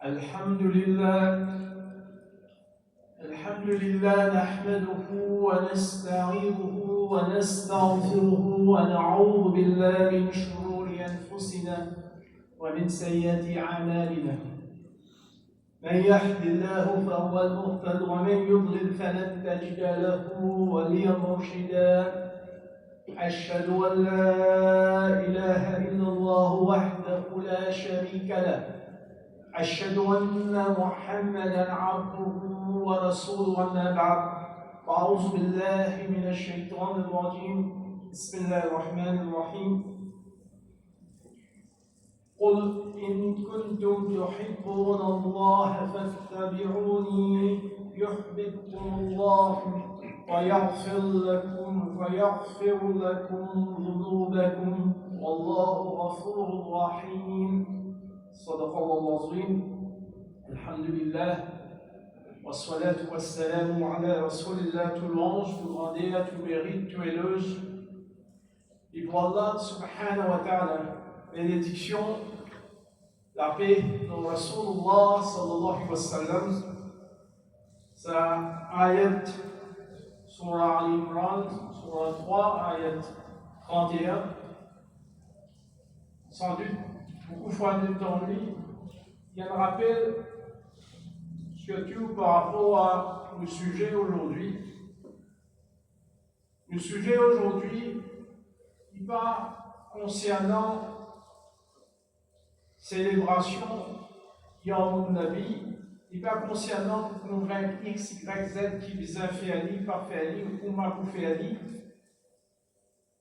الحمد لله نحمده ونستعينه ونستغفره ونعوذ بالله من شرور أنفسنا ومن سيئات أعمالنا. من يهد الله فهو المهتد ومن يضلل فلن تجد له وليا مرشدا. أشهد أن لا إله إلا الله وحده لا شريك له. أشهد أن محمدا عبده ورسوله. أما بعد فأعوذ بالله من الشيطان الرجيم. بسم الله الرحمن الرحيم. قل إن كنتم تحبون الله فاتبعوني يحببكم الله ويغفر لكم ذنوبكم والله غفور رحيم. صدق الله العظيم. الحمد لله والصلاة والسلام على رسول الله. Tout louange, tout grandeur, tout mérite, tout éloge et pour Allah subhanahu wa ta'ala. Bénédiction, la paix de Rasulullah sallallahu alayhi wa sallam. Sa ayat surah Al-Imran, surah 3, ayat 31. Sans doute beaucoup de fois dans lui, il y a un rappel, surtout par rapport à le sujet aujourd'hui. Le sujet aujourd'hui, il va concernant célébration Yawm Nabi, il va concernant convaincre X, Y, Z qui vise à faire Ali, pas faire Ali, ou comment vous faire Ali.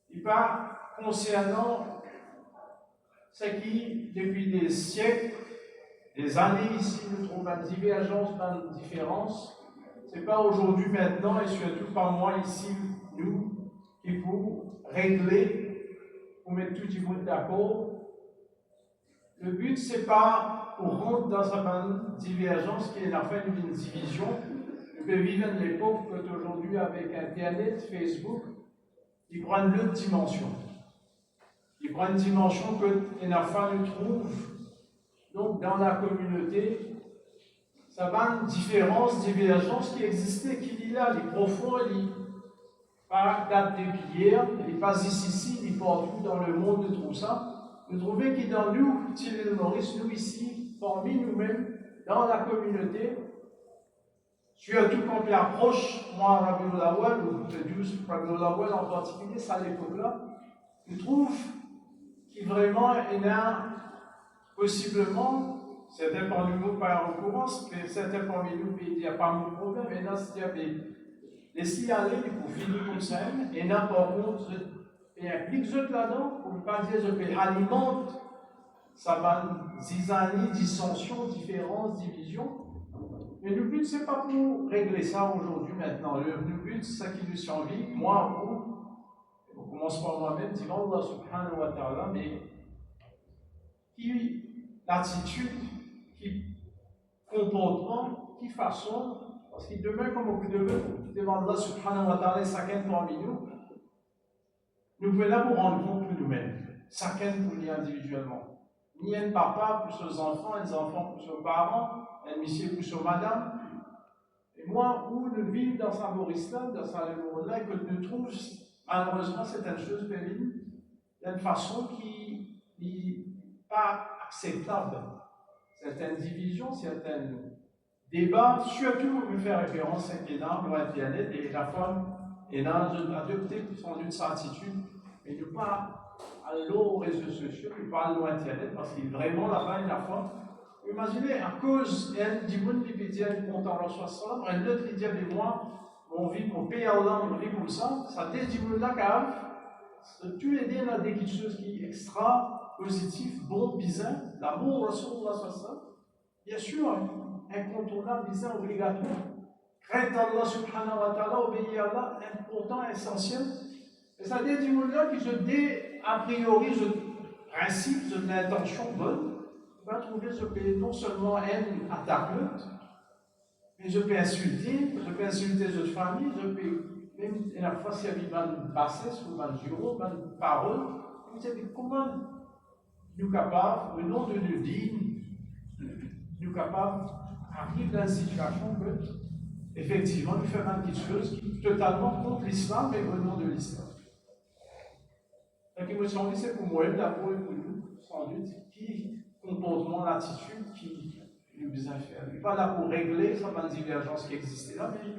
Il va concernant ce qui, depuis des siècles, des années ici, nous trouvons une divergence, une différence. Ce n'est pas aujourd'hui, maintenant, et surtout pas moi ici, nous, qu'il faut régler, pour mettre tout le monde d'accord. Le but, ce n'est pas qu'on rentre dans une divergence qui est la fin d'une division. On peut vivre à l'époque qu'aujourd'hui, avec Internet, Facebook, ils prennent l'autre dimension. Il prend une dimension que les enfants nous trouvent donc dans la communauté. Ça va une différence, divergence qui existait, qui est là, les profonds, les pas date d'hier, les pas ici, les partout dans le monde de tout ça. Nous trouvons qu'il dans nous, Thierry Maurice, nous ici, parmi nous-mêmes, dans la communauté, surtout quand on approche, moi, Rabiul Awwal, ou le 12 Rabiul Awwal en particulier, ça à l'époque-là, nous trouvons qui vraiment est là, possiblement, certains parmi nous pas en courance, mais certains parmi nous, il n'y a pas de problème, et là, c'est-à-dire, laissez aller pour finir comme ça, et là, par contre, il y a plus de là-dedans, pour ne pas dire, je alimente, ça va zizanie, dissension, différence, division. Mais le but, ce n'est pas pour régler ça aujourd'hui, maintenant. Le but, c'est ça qui nous survit, moi, vous. On commence par moi-même, disant Allah subhanahu wa ta'ala, mais qui l'attitude, qui comportement, qui façon, parce que demain, comme beaucoup de nous, devant Allah subhanahu wa ta'ala, chacun parmi nous, nous pouvons là pour rendre compte de nous-mêmes, chacun pour nous individuellement. Ni un papa pour ses enfants, un enfant pour ses parents, un monsieur pour ses madame. Et moi, où nous vivons dans sa Maurice-là, dans sa monde-là, et que nous trouvons malheureusement certaines choses, Béline, il y a une façon qui n'est pas acceptable. Certaines divisions, certains débats, surtout pour faire référence à l'énorme Internet et la femme est là, adopter sans une certitude, mais ne pas aller aux réseaux sociaux, ne pas aller à Internet, parce qu'il est vraiment là-bas et la femme. Imaginez, à cause d'un du monde qui dit content en 60, un autre qui dit mais moi, mon vie, mon pays Allah, mon vie comme ça dit là quand tous les deux là quelque chose qui est extra positif, bon, bizarre, l'amour Rasulullah sallallahu. Bien sûr, incontournable, bizarre, obligatoire. Crainte Allah subhanahu wa ta'ala, obéir à Allah, important, essentiel. Et ça dit là qui se dit a priori, ce principe, cette intention bonne. On va trouver ce pays non seulement haine attaque l'autre, mais je peux insulter notre famille, je peux même la fois s'il y a une bassesse ou une juron, une parole, vous savez comment nous capables, au nom de nos dîmes, nous capable d'arriver dans une situation que, effectivement, nous faisons quelque chose qui est totalement contre l'islam, mais au nom de l'islam. Donc, il me semble que c'est pour moi, d'abord et pour nous, sans doute, qui comportement, l'attitude qui nous besoin de faire. Il n'est pas là pour régler certaines divergences qui existaient là, mais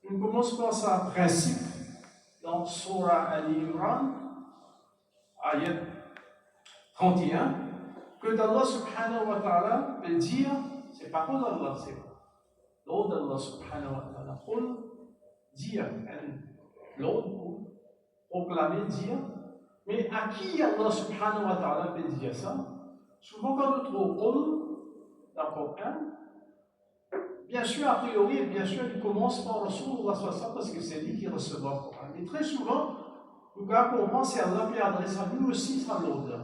nous commençons par ce principe dans Surah Al-Imran, ayat 31, que Allah subhanahu wa ta'ala veut dire, c'est pas pour Allah, c'est l'ordre d'Allah subhanahu wa ta'ala. Pour dire, l'ordre pour proclamer, dire, mais à qui Allah subhanahu wa ta'ala veut dire ça? Souvent quand nous trouvons dans le Coran, bien sûr, a priori, bien sûr, il commence par Rasulullah sallallahu parce que c'est lui qui recevra le Coran. Mais très souvent, nous comprenons c'est Allah qui adresse à nous aussi ça l'ordre.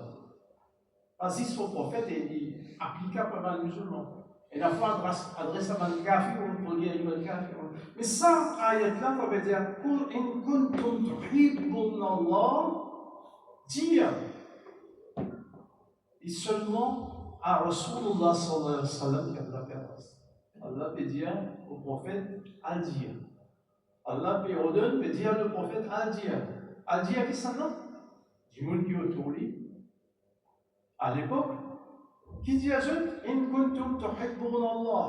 Parce que son prophète est applicable à les musulmans. Et la fois adresse à les kafir ou pour dire les kafir. Mais ça, ayat-là, ça veut dire Qul in kuntum tuhibbuna Allah, dire. Et seulement à Rasulullah sallallahu alayhi wa sallam qui a la permise. Allah peut dire au prophète à dire. Allah peut ordonner, peut dire le prophète à dire. À dire qui ça non? Du monde qui est autour de lui. À l'époque, qui dit à eux, in kuntum tuhibbuna Allah.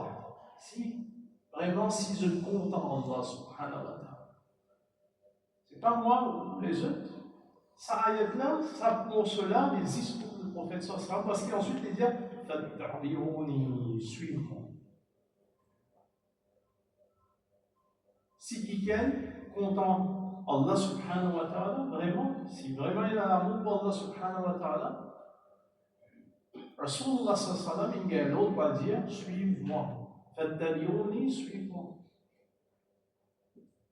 Si, vraiment, si je compte en Allah subhanahu wa ta'ala. C'est pas moi ou les autres. Ça ayat-là, ça pour cela, il existe pour le prophète sallallahu parce qu'ensuite il dit, fattabi'uni, suivez-moi. Si quelqu'un content Allah subhanahu wa ta'ala, vraiment, si vraiment il a l'amour pour Allah subhanahu wa ta'ala, Rasulullah sallallahu alayhi wa sallam, l'autre va dire, suivez-moi. Fattabi'uni, suivez-moi.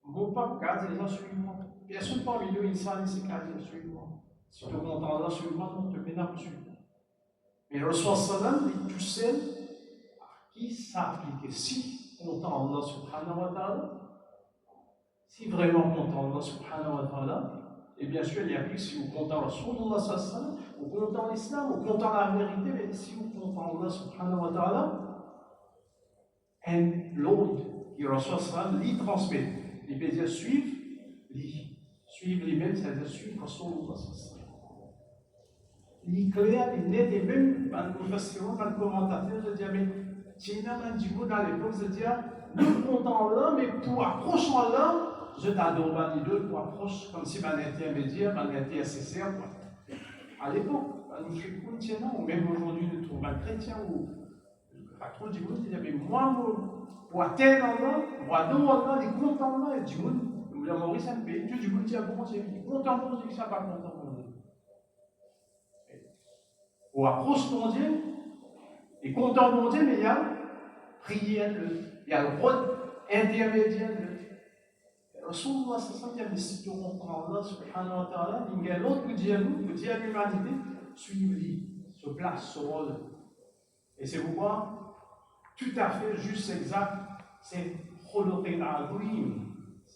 Mon papa, quand les gens suivez-moi. Bien sûr, parmi nous, il s'en est suivez-moi. Si tu es content Allah, suivez-moi, non, tu mets dans le suivre. Mais Rasulullah sallallahu alayhi wa sallam, tu sais à qui ça applique. Si content Allah subhanahu wa ta'ala, si vraiment content Allah subhanahu wa ta'ala, et bien sûr, il y a plus si vous comptez Rasulullah sallallahu alayhi wa sallam, vous comptez l'islam, vous comptez la vérité, mais si vous comptez Allah subhanahu wa ta'ala, et l'autre qui Rasulullah sallallahu alayhi wa sallam, lui transmet. Il peut dire suivre, lui. Suivre lui-même, c'est-à-dire suivre Rasulullah sallallahu alayhi wa sallam. Il est clair, il n'est et même, nous faisons un commentateur, je dis, mais j'ai une amie du monde à l'époque, je dis, nous comptons Allah, mais pour approcher Allah, je t'adore les deux pour approcher, comme si man intermédiaire, man intercesseur. À l'époque, nous chrétiens, ou même aujourd'hui, nous trouvons un chrétien ou pas trop du monde, il dit, mais moi, pour atteindre Allah, pour adorer Allah, les comptes en Allah, et du monde, nous l'avons Maurice un pays, Dieu du monde dit, bon, c'est content pour Dieu, ça pas content pour Dieu. Pour approcher mon Dieu, et content pour Dieu, mais il y a prière, il y a le rôle intermédiaire. Rasulullah sallallahu alayhi wa sallam, si tu comprends Allah subhanahu wa ta'ala, il y a l'autre qui dit à nous, qui dit à l'humanité, suivez-lui, se place, ce rôle. Et c'est pourquoi, tout à fait juste, exact, c'est khuluqin azim.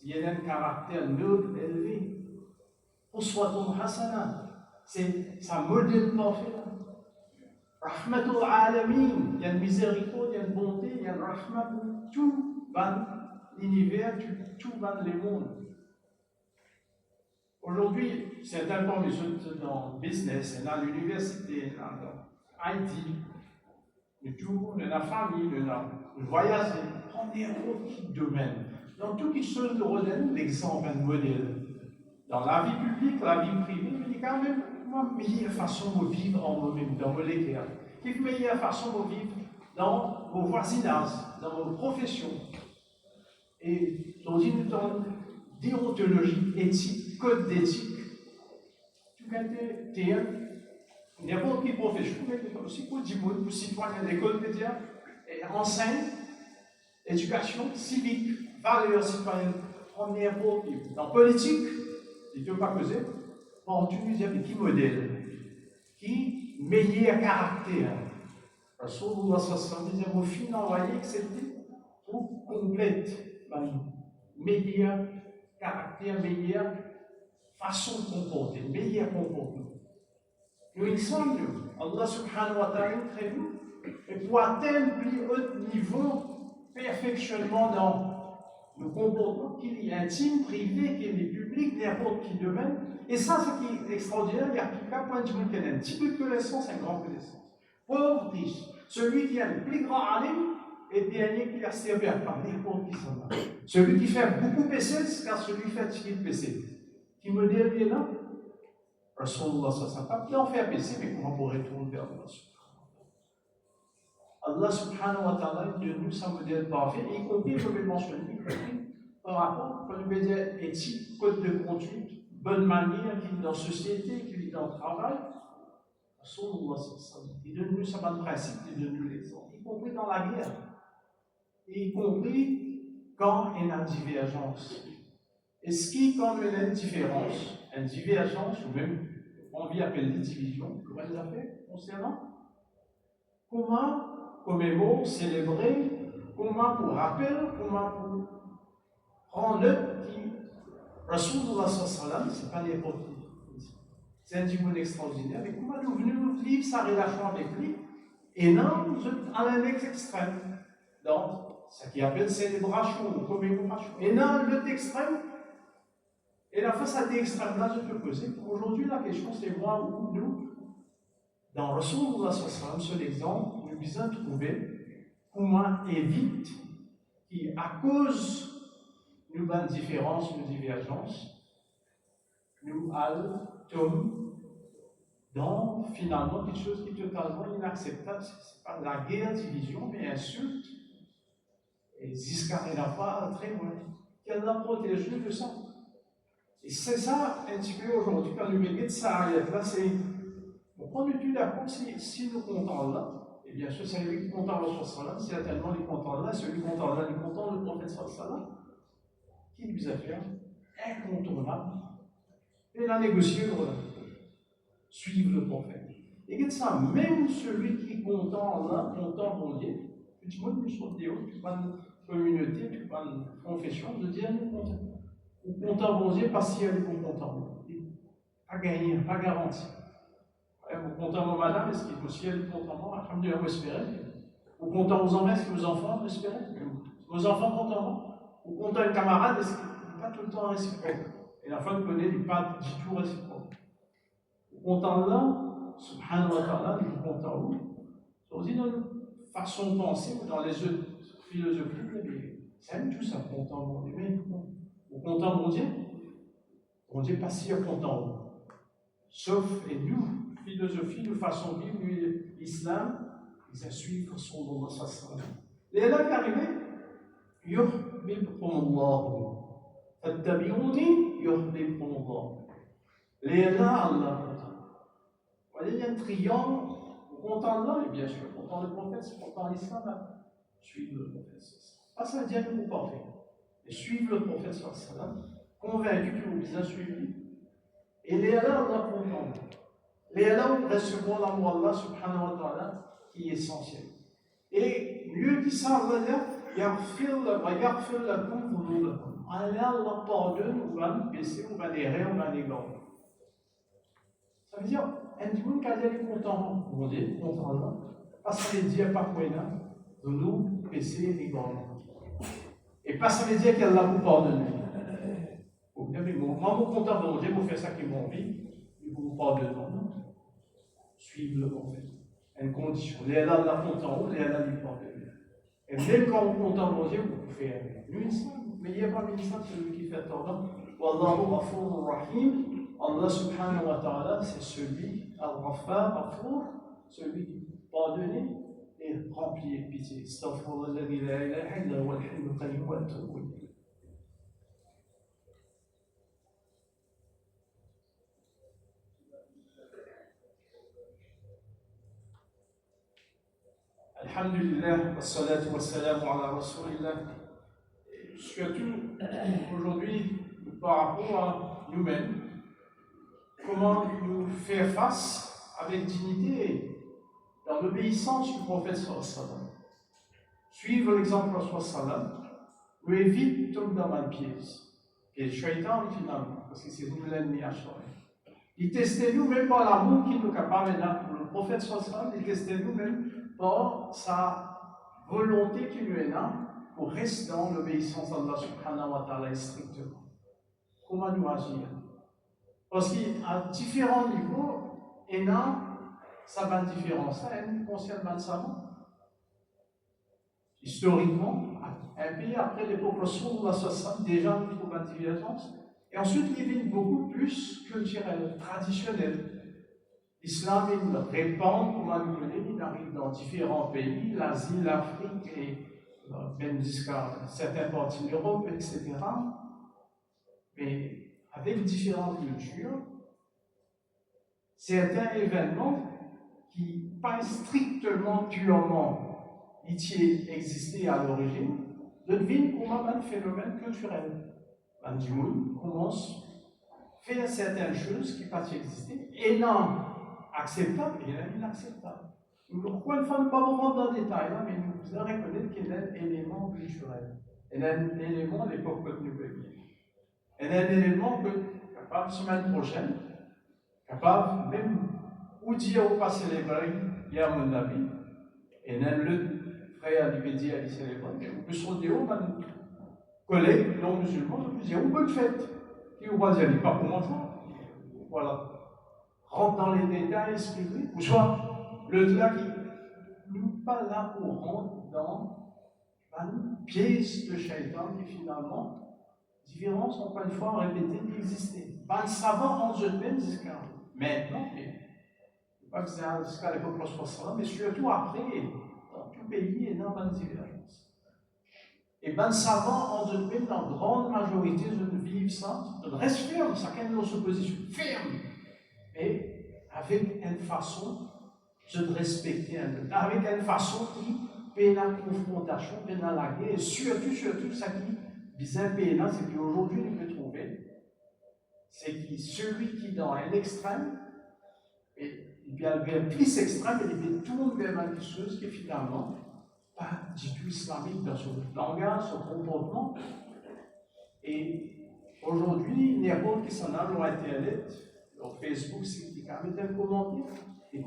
Il y a un caractère noble, élevé. Uswatun hasana, c'est sa modèle parfait. Rahmatul alamin, il y a une miséricorde, il y a une bonté, il y a une rahmat, tout va l'univers, tout va le monde. Aujourd'hui, certains parmi eux dans le business, dans l'université, dans l'IT, dans la famille, dans le voyage, on est autre domaine. Dans tout qui chose de redonne l'exemple, un modèle. Dans la vie publique, la vie privée, il y a quand même une meilleure façon de vivre en vous-même, dans vos lecteurs. Une meilleure façon de vivre dans vos voisinages, dans vos professions. Et dans une déontologie éthique, code d'éthique, tout cas, n'importe quelle profession, mais aussi pour du monde, pour citoyens d'école, dire, enseigne, éducation civique, valeurs citoyennes, en n'importe qui. Dans la politique, il ne peut pas causer, en Tunisie, qui modèle, qui meilleur caractère. Rasulullah sallallahu alayhi wa sallam, au fin envoyé que c'était pour complète. Meilleur caractère, meilleure façon de comporter, meilleur comportement. Nous, il semble, Allah subhanahu wa ta'ala, très nous, Et pour atteindre plus haut niveau perfectionnement dans le comportement qu'il est intime, privé, qu'il est public, n'importe qui domaine. Et ça, ce qui est extraordinaire, il y a quelqu'un point de vue qui a un petit peu de connaissance, une grande connaissance. Pauvre, riche, celui qui a le plus grand alim et le dernier qui a servi à part, n'importe qui s'en va. Celui qui fait beaucoup PC, car celui qui fait ce qu'il PC. Qui me dit, il est là. Rasulullah, ça pas bien faire PC, mais comment pour retourner vers Allah. Allah subhanahu wa ta'ala de nous ça modèle parfait, y compris, je vais le mentionner, par rapport à une éthique, code de conduite, bonne manière qu'il est dans la société, qu'il est dans le travail. Il donne nous ça de principe, il donne nous l'exemple, y compris dans la guerre, y compris quand il y a une divergence. Et ce qui, quand il y a une divergence, ou même on vit appelle des divisions, comment il a fait concernant comment commémorer, célébrer, comment pour rappel, comment pour prendre note qui Rasulullah sallam, c'est pas n'importe qui. C'est un digne extraordinaire, mais comment nous venons vivre sa relation avec lui, et non à l'index extrême. Donc, ce qui appelle célébration ou commémoration. Et non l'autre extrême, et la face à l'extrême-là, je peux poser. Aujourd'hui, la question, c'est moi ou nous, dans Rasulullah sallam, sur l'exemple, nous devons trouver comment éviter qui, à cause de nos différences, nos divergences, nous allons dans finalement quelque chose qui est totalement inacceptable. Ce n'est pas la guerre, division, mais insulte. Et Ziskar n'a pas très loin. Qu'elle l'a protégé de ça. Et c'est ça, un petit peu aujourd'hui, quand nous mettons ça, là, c'est. On est d'accord si nous comptons là, et bien sûr, c'est lui qui compte Allah sallam, c'est tellement les comptants là, celui qui compte Allah, les comptants le prophète sallam, qui nous a fait incontournable. Et il a négocié le suivre le prophète. Et que ça, même celui qui compte Allah, comptant mon Dieu, tu vois, nous sommes des autres, tu pas une communauté, tu pas une confession, de dire nous comptons. Ou comptant bon Dieu, pas si elle est comptant. Pas gagné, pas garanti. Vous comptez vos madame, est-ce qu'il est aussi elle compte en moi? Alhamdulillah, vous espérez. Vous comptez vos enfants, est-ce que vos enfants, vous espérez? Vos enfants comptent en moi? Vous comptez un camarade, est-ce qu'il n'est pas tout le temps réciproque? Et la femme connaît, il n'est pas du tout réciproque. Vous comptez en là, subhanahu wa ta'ala, vous comptez en vous. On dit dans une façon de penser, ou dans les autres philosophies, c'est tout ça, comptez en mon Dieu. Mais vous comptez en mon Dieu pas si content en vous. Sauf, et nous, philosophie, de façon de vivre l'islam, ils suivent Rasulullah sallallahu alayhi wa sallam. Et là, qui est arrivé, yuhbibkum Allah. Fattabi'uni, yuhbibkum Allah. Et là, Allah. Vous voyez, il y a un triangle, content Allah, et bien sûr, content le prophète, content l'islam, suivre le prophète. Pas ça veut dire que vous parfait. Et suivre le prophète sallallahu alayhi wa sallam, convaincu que vous bien suivi. Et les là, Allah content. Et là, on recevoir l'amour d'Allah subhanahu wa ta'ala qui est essentiel. Et mieux dit ça, Allah dit yaghfir lakum dhunubakum. Allah pardonne ou va baisser, ou va errer, ou va égarer. Ça veut dire, un monde qui a dit content, on dit, content Allah, pas ça veut dire pas quoi de nous baisser, égarer. Et pas ça veut dire qu'Allah vous pardonne. Vous dites, mais moi, mon content de mon Dieu, vous faites ça qui est mon vie, il vous pardonne. Suivre le prophète. Une condition. Les Allah la compte en haut, les Allah lui pardonne. Et même quand vous comptez en mon Dieu, vous pouvez faire une seule. Mais il n'y a pas une seule, celui qui fait tordant. Wallahu Ghafur Rahim. Allah subhanahu wa ta'ala, c'est celui, Al-Ghaffar, Ghafour, celui qui pardonne et remplit de pitié. Astaghfirullah alladhi la ilaha illa huwa al-hayyul qayyum wa atubu ilayh. Alhamdulillah, wassalatu wassalamu ala rasulillah. Surtout aujourd'hui, par rapport à nous-mêmes, comment nous faire face avec dignité dans l'obéissance du prophète sallallahu alayhi wa sallam. Suivre l'exemple de sallallahu alayhi wa sallam, nous évite de tomber dans le piège. Et le shaitan finalement, parce que c'est nous l'ennemi à chaque. Il testait nous même par l'amour qu'il nous capable pour le prophète sallallahu alayhi wa sallam, il testait nous même par sa volonté qui lui est là pour rester dans l'obéissance à Allah subhanahu wa ta'ala strictement. Comment nous agir? Parce qu'à différents niveaux, et là, ça va une différence. Ça concerne le savant. Historiquement, un pays après l'époque Rasulullah déjà nous trouve une divergence. Et ensuite, il devient beaucoup plus culturel, traditionnel. L'islam, il répand, comme on le connaît, il arrive dans différents pays, l'Asie, l'Afrique et même jusqu'à certaines parties de l'Europe, etc. Mais avec différentes cultures, certains événements qui, pas strictement, purement, existaient à l'origine, deviennent comme un phénomène culturel. Du monde commence à faire certaines choses qui ne pas exister, et non acceptables et inacceptables. Pourquoi une fois ne pas vous rendre dans le détail, là, mais nous devons reconnaître qu'il y a un élément culturel. Il y a un élément à l'époque que nous vivons. Il y a un élément que, capable, semaine prochaine, capable, même, ou dire ou pas célébrer, il y a mon avis, et même le frère du Bédi à célébrer, mais on peut se rendre au collègues non musulmans, on peut dire, ou bonne fête. Et on va dire, pas comment ça. Voilà. Rentre dans les détails, expliquer, ou soit le là qui nous pas là pour rentrer dans une pièce de shaitan qui finalement, différence, encore une fois, répétée, existait. Pas un savant en eux-mêmes jusqu'à maintenant, pas que c'est jusqu'à l'époque de la mais surtout après, dans tout pays et dans une divergence. Et ben savants en eux-mêmes, dans la grande majorité, de vivre ça, de rester ferme, chacun dans sa position, ferme, et avec une façon de respecter un autre, avec une façon qui paie la confrontation, paie la guerre, et surtout, ça qui disait paie c'est qu'aujourd'hui, on peut trouver, c'est que celui qui dans l'extrême, et il y a le plus extrême, il tourne vers quelque chose qui finalement pas du tout islamique dans son langage, son comportement. Et aujourd'hui, n'importe qui s'en a sur Internet, sur Facebook, c'est qui quand même un commentaire, et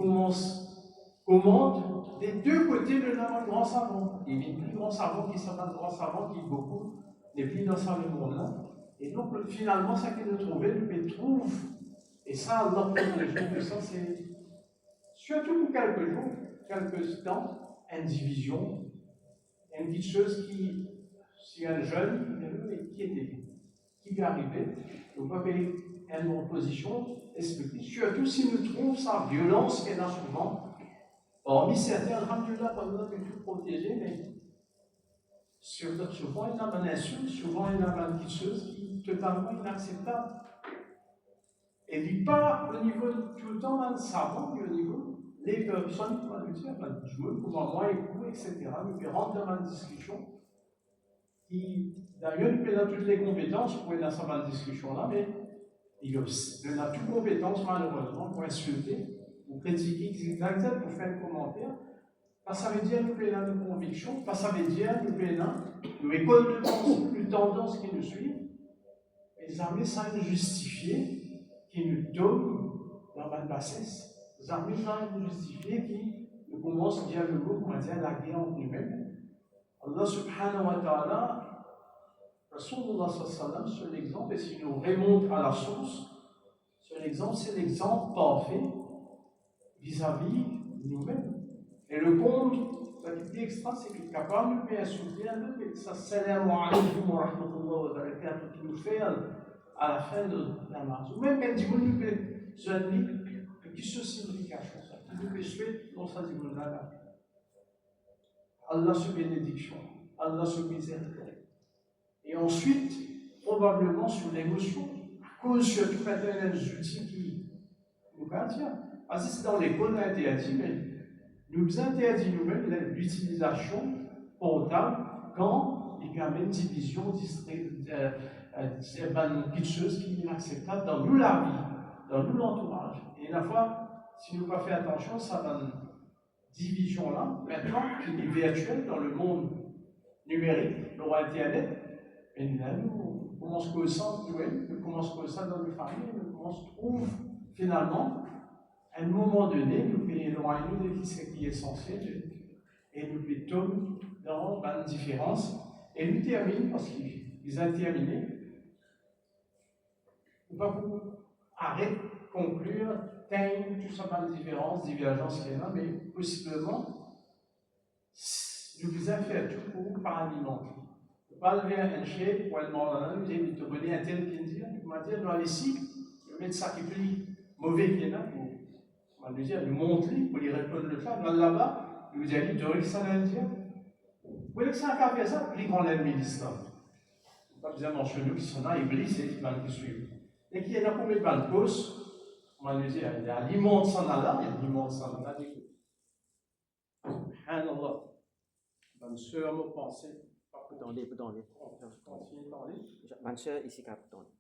commente des deux côtés de notre grand savant. Il y a plus grand savant qui s'appelle grand savant qui beaucoup n'est plus dans ce monde-là. Et donc, finalement, ça qu'il a trouvé, il trouve, et ça, Allah pour les jours de ça, c'est surtout pour quelques jours, quelques temps, une division, une petite chose qui, si un jeune, qui peut arriver, on peut payer une opposition, expliquer, surtout si nous trouvons sa violence qu'elle a souvent, hormis certains, alhamdoulilah, pas besoin de tout protéger, mais souvent il y a une insulte, souvent il y a une petite chose qui est totalement inacceptable. Et dit pas au niveau tout le temps d'un savant, mais au niveau des personnes qui vont nous dire, je veux, comment moi et vous, etc. Nous rentrons dans une discussion qui, d'ailleurs, nous avons toutes les compétences pour être dans cette discussion-là, mais il a toutes compétences, malheureusement, pour insulter, pour critiquer, etc., pour faire un commentaire. Pas ça veut dire que nous avons une conviction, pas ça veut dire que nous avons une école de pensée, une tendance qui nous suit. Les armées, ça nous justifier qui nous donne dans la bassesse. Les armées, ça nous justifier qui nous commence à dire le mot, on va dire la guerre entre nous-mêmes. Allah subhanahu wa ta'ala, Rasulullah sallallahu sur l'exemple, et si nous remontons à la source, sur l'exemple, c'est l'exemple parfait vis-à-vis nous-mêmes. Et le compte, la petite extra, c'est qu'il est capable de nous insulter un peu, et ça, salam alaykum wa rahmatullah wa barakatuh, qui nous fait à la fin de la marche. Ou même quand il nous fait ce ami, qui se signification, ça, qui nous fait suite, dans sa divinité. Allah sous bénédiction, Allah sous miséricorde. Et ensuite, probablement sur l'émotion, à cause surtout maintenant des outils qui nous maintiennent. Parce que c'est dans l'école interdit, mais nous interdit nous-mêmes l'utilisation portable quand il y a une division, c'est une petite chose qui est inacceptable dans nous la vie, dans nous l'entourage. Et la fois, si nous ne pas fait attention, ça va division-là, maintenant, qui est virtuelle dans le monde numérique, le Internet, et là, nous commençons comme ça, nous commençons comme ça dans nos familles, nous commençons à trouver, finalement, à un moment donné, nous pouvons éloigner de ce qui est essentiel, et nous mettons dans une différence, et nous terminons, parce qu'ils ont terminé, nous ne pouvons pas arrêter, conclure, teindre, tout ça dans une différence, divergence qu'il y a là, mais possiblement, nous faisons faire tout pour pas alimenter. Ne pas lever un chef pour aller manger, nous avons te donner un tel qui dit, comment dire, dans les cycles, mettre ça qui est plus mauvais qu'il y a là, pour nous montrer, pour lui répondre le cas, dans là-bas, nous avons dit, de rien que ça l'a dit. Vous voyez que c'est un cas comme ça, plus grand ennemi de l'islam. Pas besoin d'entre nous qui sont là, Iblis et qui suivent. Et qui est là pour mettre dans le cause, on va nous dire, il y a l'immonde sans Allah, il y a l'immonde sans Allah. Subhanallah. Bonne soeur, me penser. Attendez. Continue, attendez. Bonne soeur, ici, attendez.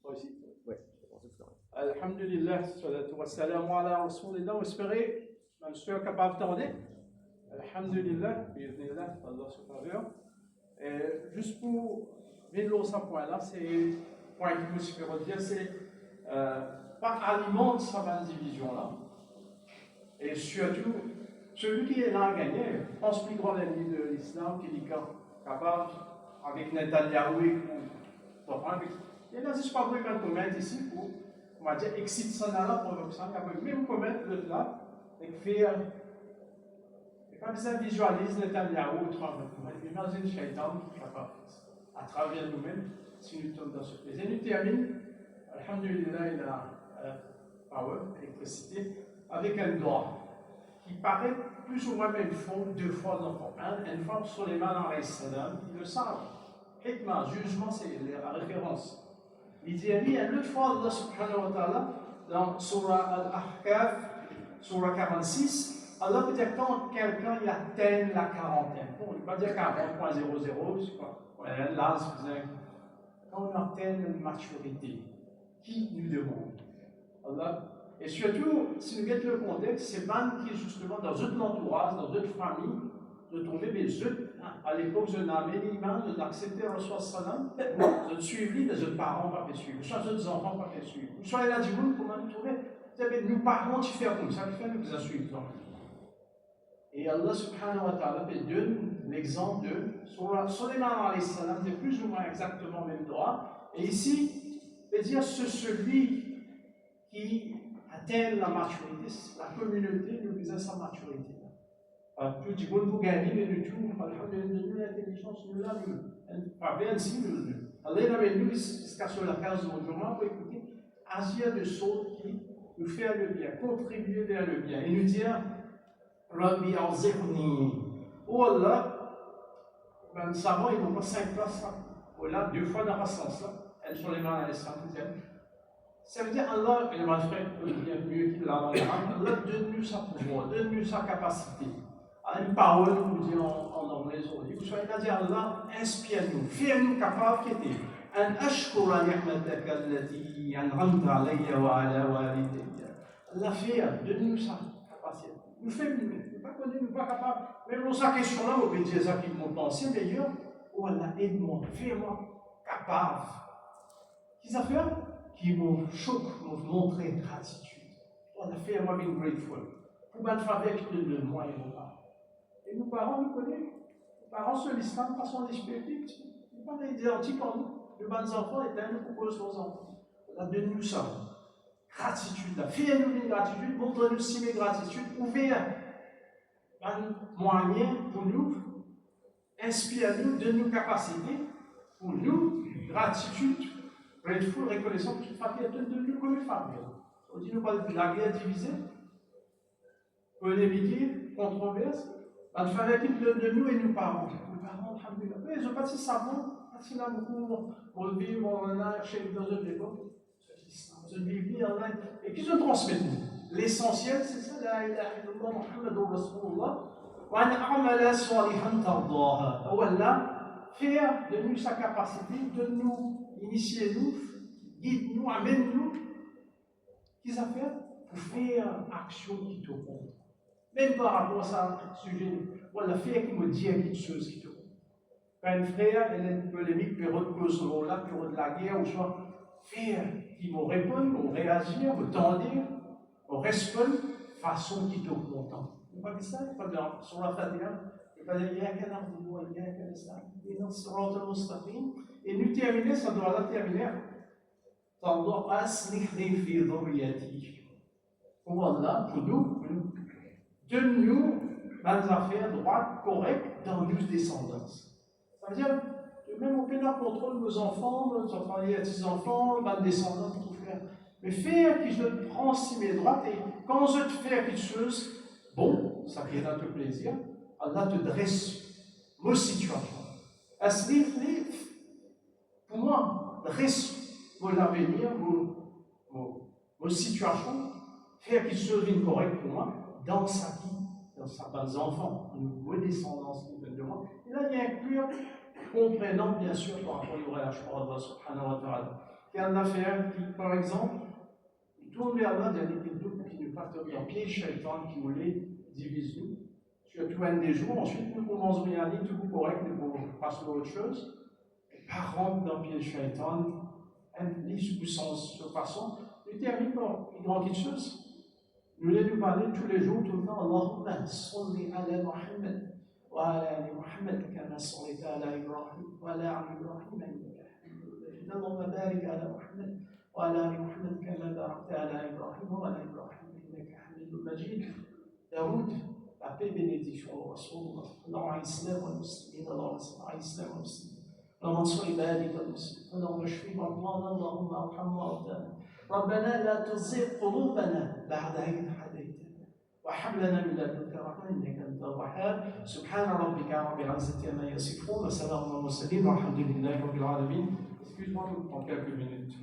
Moi aussi. Oui, Alhamdulillah, salatu wa salam ala rasulillah, on espérait, bonne soeur, capable d'attendre. Alhamdulillah, bi'idhnillah, Allah supérieur. Juste pour venir à ce point-là, c'est le point que je me suis fait dire, c'est pas alimente sa division-là. Et surtout, celui qui est là à gagner, je pense plus grand ennemi de l'islam, qui est capable, avec Netanyahu, il y a juste pas besoin de commettre ici pour, on va dire, exciter son Allah pour l'Occident, il même commettre le là, et faire. Quand ça visualise Netanyahu, imagine le shaitan qui est capable à travers nous-mêmes, si nous tombons dans ce plaisir. Et nous terminons, alhamdulillah, il a power, électricité, avec un doigt qui paraît plus ou moins une fois, deux fois dans le Coran. Une fois, Suleiman alayhi salam, ils le savent. Hikmah, jugement, c'est la référence. Il dit, il y a une autre fois, Allah subhanahu wa ta'ala, dans Surah Al-Ahqaf, Surah 46, Allah peut dire quand quelqu'un il atteint la quarantaine. Bon, il ne va pas dire 40.00, c'est quoi? Là, quand on atteint une maturité, qui nous demande? Allah. Et surtout, si nous regardons le contexte, c'est man qui est justement dans notre entourage, dans notre famille, de trouver des autres. À l'époque, je n'avais l'imam, je n'acceptais Rasul Salam, je ne suivais les autres parents pas les suivre, soit les autres enfants pas les suivre. Soit il a dit, comment nous trouver? Nous parents qui font comme ça, qui fait nous les suivre. Et Allah subhanahu wa ta'ala donne l'exemple de Suleiman alayhi salam, c'est plus ou moins exactement le même droit. Et ici, il veut dire celui qui atteint la maturité, la communauté nous disait sa maturité. Plus du bon pour gagner, mais nous tout, alhamdulillah, l'intelligence, nous l'avons. Pas bien si nous. Allah avait nous jusqu'à sur la case de mon journal pour écouter, agir de sorte qui nous fait le bien, contribuer vers le bien. Et nous dire, Rabbi Arzirni. Oh Allah, ben, nous savons, ils n'ont pas 5 places. Oh là, 2 fois dans la sens là. Elles sont les mains à l'Islam. Ça veut dire Allah, et ma frère, bien mieux qu'il l'a dit, Allah donne-nous sa pouvoir, donne-nous sa capacité. Une parole, nous dit en anglais aujourd'hui. Vous soyez là, dire Allah, inspire-nous, fais-nous capables qui était. أن أشكر نعمتك التي أنعمت علي وعلى والدي. Allah fait, donne-nous sa capacité. Nous faisons, nous ne pas connaître, nous ne pas capables. Même dans sa question-là, on peut dire ça qui m'ont pensé, meilleur. Oh Allah, aide-moi, fais-moi capable. Qu'est-ce que ça fait? Qui m'ont choqué, m'ont montré gratitude. Oh Allah, fais-moi bien grateful. Pour bien faire qui te donne moi et mon parents. Et nos parents nous connaissent. Nos parents sur l'islam, pas son esprit. Ils ne sont pas identiques en nous. Les bonnes enfants étaient nous proposent aux enfants. Allah, donne-nous ça. Gratitude, fais-nous une gratitude, montre-nous si mes gratitudes, ouvert un moyen pour nous, inspire-nous, donne-nous capacité pour nous, gratitude, grateful, reconnaissance, toute famille, donne-nous comme une famille. On dit nous pas de la guerre divisée, polémique, controverse, la famille qui donne de nous et nos parents. Nos parents, alhamdulillah. Oui, ils n'ont pas de savon, pas de là beaucoup pour le vivre, on a chez dans notre époque. Je ne vis en Inde. Et qu'ils ont transmis. L'essentiel, c'est ça, la ilaha illallah Muhammadur Rasulullah. Wa an amala salihan tardaha. Ou Allah, faire de nous sa capacité, de nous initier, nous, guide-nous, amène-nous. Qu'est-ce à faire? Pour faire action qui te compte. Même par rapport à ce sujet, ou Allah, faire qui me dit quelque chose qui te compte. Quand un frère, il y a une polémique, période de cause là, période de la guerre, ou soit faire qui vont répondre, vont réagir, vont tendre, vont répondre de façon qui te content. Pakistan, il n'y a pas de sur la Fatiha, il n'y a pas de Yaka Na'budu wa Yaka Nasta'in, Ihdina as-sirata al-mustaqim. Et nous terminer, ça doit la terminer. Tandor aslih li fi dhurriyyati. Pour Allah, pour nous, donne-nous des affaires droites, correctes dans nos descendances. Ça veut dire, même on peut la contrôle nos enfants, il y a des enfants, ma descendance, tout faire. Mais faire que je te prends si mes droites, et quand je te fais quelque chose, bon, ça vient à te plaisir, Allah te dresse vos situations. Aslih, pour moi, dresse vos avenirs, vos situations, faire quelque chose d'incorrect pour moi, dans sa vie, dans certains enfants, une descendance qui viennent de moi. Et là, il y a un pur comprenant, bien sûr, par rapport au relâchement d'Allah subhanahu wa ta'ala. Il y a une affaire qui, par exemple, il tourne vers Allah d'un doute qui nous partent dans pied, le shaitan qui voulait diviser nous. Surtout un des jours, ensuite nous commençons à aller tout correct, nous passons à autre chose. Et par contre, dans pied le shaitan, un puissance de façon, nous terminons par une grande chose. Nous allons nous parler tous les jours, tout le temps, Allahumma salli ala Muhammad wa ala ali Muhammad kama sallaita ala Ibrahim wa ala ali Ibrahim innaka Hamidun Majid. Allahumma barik ala Muhammad wa ala ali Muhammad kama barakta ala Ibrahim wa ala Ibrahim innaka Hamidun Majid. Daoud, la paix et bénédiction au Rasulullah. Allahumma islam wa muslimin, Allahumma islam wa muslimin. اللهم انصر عبادك المسلمين اللهم اشف مرضانا اللهم ارحم موتانا ربنا لا تزغ قلوبنا بعد إذ هديتنا وهب لنا من لدنك رحمة إنك أنت الوهاب سبحان ربك رب العزة عما يصفون وسلام على المرسلين والحمد لله رب العالمين. Excuse-moi, je prends quelques minutes.